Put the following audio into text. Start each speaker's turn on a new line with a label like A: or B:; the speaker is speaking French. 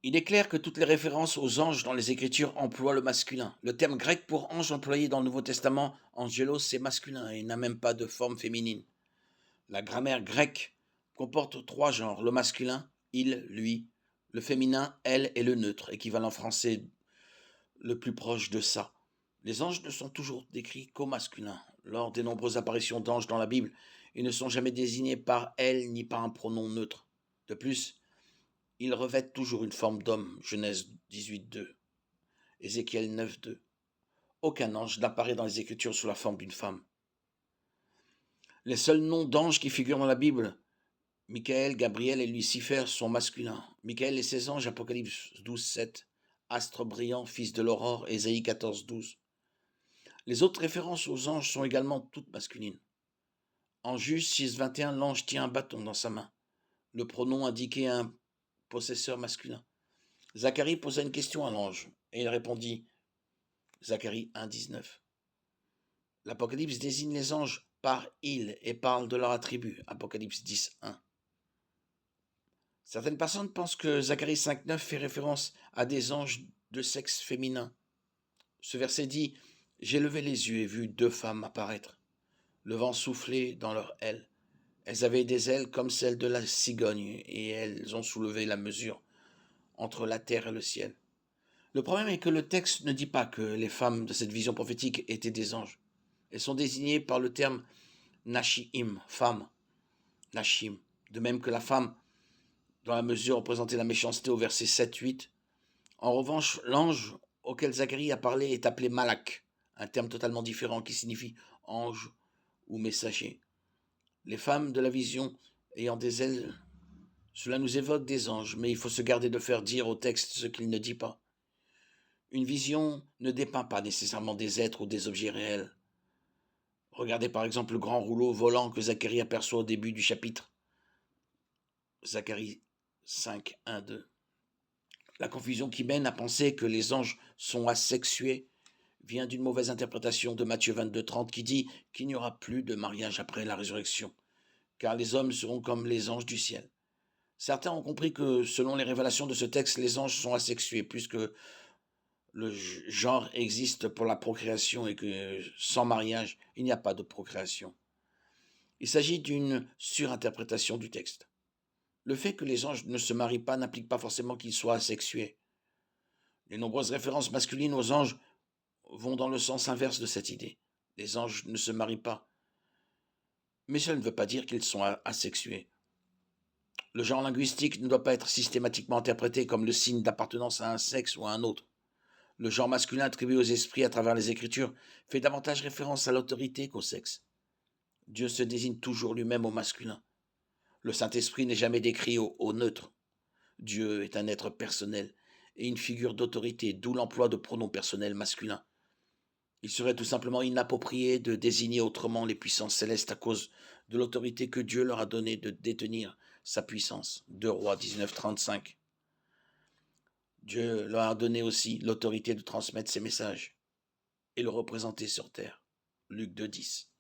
A: Il est clair que toutes les références aux anges dans les Écritures emploient le masculin. Le terme grec pour ange employé dans le Nouveau Testament, angelos, c'est masculin et n'a même pas de forme féminine. La grammaire grecque comporte trois genres, le masculin, il, lui, le féminin, elle, et le neutre, équivalent français le plus proche de ça. Les anges ne sont toujours décrits qu'au masculin. Lors des nombreuses apparitions d'anges dans la Bible, ils ne sont jamais désignés par elle ni par un pronom neutre. De plus, ils revêtent toujours une forme d'homme, Genèse 18.2, Ézéchiel 9.2. Aucun ange n'apparaît dans les Écritures sous la forme d'une femme. Les seuls noms d'anges qui figurent dans la Bible, Michael, Gabriel et Lucifer, sont masculins. Michael et ses anges, Apocalypse 12.7, astre brillant, fils de l'aurore, Ésaïe 14.12. Les autres références aux anges sont également toutes masculines. En Juge 6.21, l'ange tient un bâton dans sa main. Le pronom indiquait un possesseur masculin. Zacharie posa une question à l'ange, et il répondit, Zacharie 1.19. L'Apocalypse désigne les anges par il et parle de leur attribut, Apocalypse 10.1. Certaines personnes pensent que Zacharie 5.9 fait référence à des anges de sexe féminin. Ce verset dit « J'ai levé les yeux et vu deux femmes apparaître. Le vent soufflait dans leurs ailes. Elles avaient des ailes comme celles de la cigogne, et elles ont soulevé la mesure entre la terre et le ciel. » Le problème est que le texte ne dit pas que les femmes de cette vision prophétique étaient des anges. Elles sont désignées par le terme Nashim, femme, Nashim, de même que la femme, dans la mesure représentait la méchanceté au verset 7-8. En revanche, l'ange auquel Zacharie a parlé est appelé Malak, un terme totalement différent qui signifie ange ou messager. Les femmes de la vision ayant des ailes, cela nous évoque des anges, mais il faut se garder de faire dire au texte ce qu'il ne dit pas. Une vision ne dépeint pas nécessairement des êtres ou des objets réels. Regardez par exemple le grand rouleau volant que Zacharie aperçoit au début du chapitre. Zacharie 5, 1, 2. La confusion qui mène à penser que les anges sont asexués vient d'une mauvaise interprétation de Matthieu 22, 30 qui dit qu'il n'y aura plus de mariage après la résurrection, car les hommes seront comme les anges du ciel. Certains ont compris que selon les révélations de ce texte, les anges sont asexués, puisque le genre existe pour la procréation et que sans mariage, il n'y a pas de procréation. Il s'agit d'une surinterprétation du texte. Le fait que les anges ne se marient pas n'implique pas forcément qu'ils soient asexués. Les nombreuses références masculines aux anges vont dans le sens inverse de cette idée. Les anges ne se marient pas. Mais cela ne veut pas dire qu'ils sont asexués. Le genre linguistique ne doit pas être systématiquement interprété comme le signe d'appartenance à un sexe ou à un autre. Le genre masculin attribué aux esprits à travers les Écritures fait davantage référence à l'autorité qu'au sexe. Dieu se désigne toujours lui-même au masculin. Le Saint-Esprit n'est jamais décrit au neutre. Dieu est un être personnel et une figure d'autorité, d'où l'emploi de pronoms personnels masculins. Il serait tout simplement inapproprié de désigner autrement les puissances célestes à cause de l'autorité que Dieu leur a donnée de détenir sa puissance. 2 Rois 19, 35. Dieu leur a donné aussi l'autorité de transmettre ses messages et le représenter sur terre. Luc 2, 10.